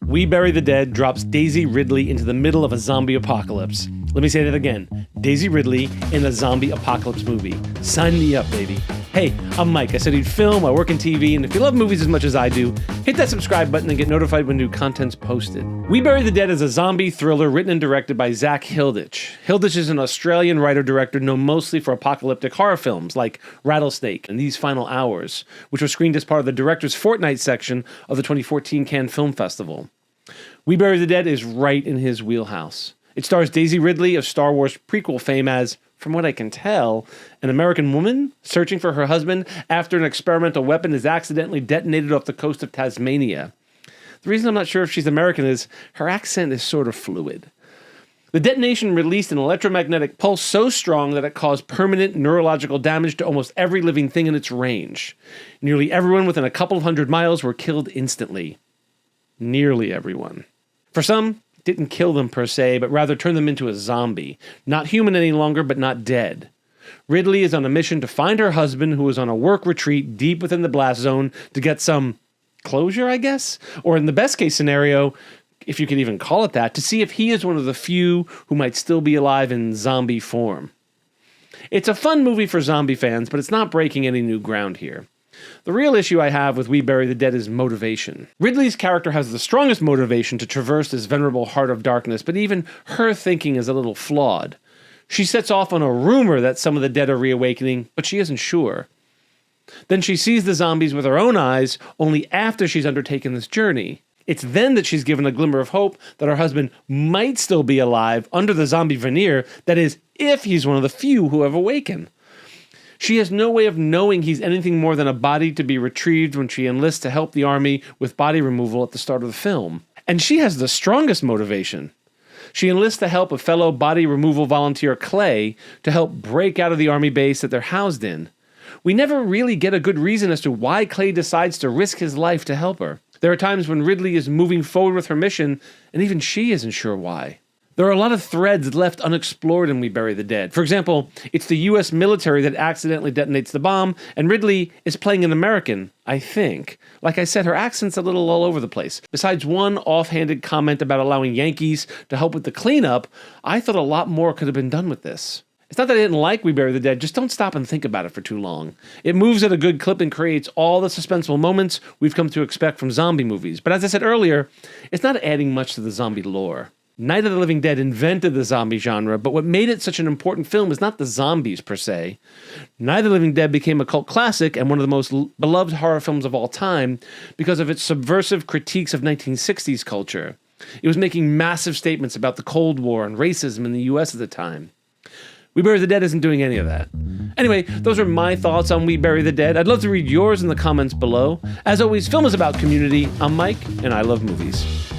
We Bury the Dead drops Daisy Ridley into the middle of a zombie apocalypse. Let me say that again. Daisy Ridley in a zombie apocalypse movie. Sign me up, baby. Hey, I'm Mike. I studied film, I work in TV, and if you love movies as much as I do, hit that subscribe button and get notified when new content's posted. We Bury the Dead is a zombie thriller written and directed by Zach Hilditch. Hilditch is an Australian writer-director known mostly for apocalyptic horror films like Rattlesnake and These Final Hours, which were screened as part of the Director's Fortnight section of the 2014 Cannes Film Festival. We Bury the Dead is right in his wheelhouse. It stars Daisy Ridley of Star Wars prequel fame as, from what I can tell, an American woman searching for her husband after an experimental weapon is accidentally detonated off the coast of Tasmania. The reason I'm not sure if she's American is her accent is sort of fluid. The detonation released an electromagnetic pulse so strong that it caused permanent neurological damage to almost every living thing in its range. Nearly everyone within a couple of 100 miles were killed instantly. Nearly everyone. For some, it didn't kill them per se, but rather turned them into a zombie. Not human any longer, but not dead. Ridley is on a mission to find her husband, who is on a work retreat deep within the blast zone, to get some closure, I guess? Or in the best case scenario, if you could even call it that, to see if he is one of the few who might still be alive in zombie form. It's a fun movie for zombie fans, but it's not breaking any new ground here. The real issue I have with We Bury the Dead is motivation. Ridley's character has the strongest motivation to traverse this venerable heart of darkness, but even her thinking is a little flawed. She sets off on a rumor that some of the dead are reawakening, but she isn't sure. Then she sees the zombies with her own eyes only after she's undertaken this journey. It's then that she's given a glimmer of hope that her husband might still be alive under the zombie veneer, that is, if he's one of the few who have awakened. She has no way of knowing he's anything more than a body to be retrieved when she enlists to help the army with body removal at the start of the film. And she has the strongest motivation. She enlists the help of fellow body removal volunteer Clay to help break out of the army base that they're housed in. We never really get a good reason as to why Clay decides to risk his life to help her. There are times when Ridley is moving forward with her mission, and even she isn't sure why. There are a lot of threads left unexplored in We Bury the Dead. For example, it's the US military that accidentally detonates the bomb, and Ridley is playing an American, I think. Like I said, her accent's a little all over the place. Besides one offhanded comment about allowing Yankees to help with the cleanup, I thought a lot more could have been done with this. It's not that I didn't like We Bury the Dead, just don't stop and think about it for too long. It moves at a good clip and creates all the suspenseful moments we've come to expect from zombie movies. But as I said earlier, it's not adding much to the zombie lore. Night of the Living Dead invented the zombie genre, but what made it such an important film is not the zombies per se. Night of the Living Dead became a cult classic and one of the most beloved horror films of all time because of its subversive critiques of 1960s culture. It was making massive statements about the Cold War and racism in the US at the time. We Bury the Dead isn't doing any of that. Anyway, those are my thoughts on We Bury the Dead. I'd love to read yours in the comments below. As always, film is about community. I'm Mike, and I love movies.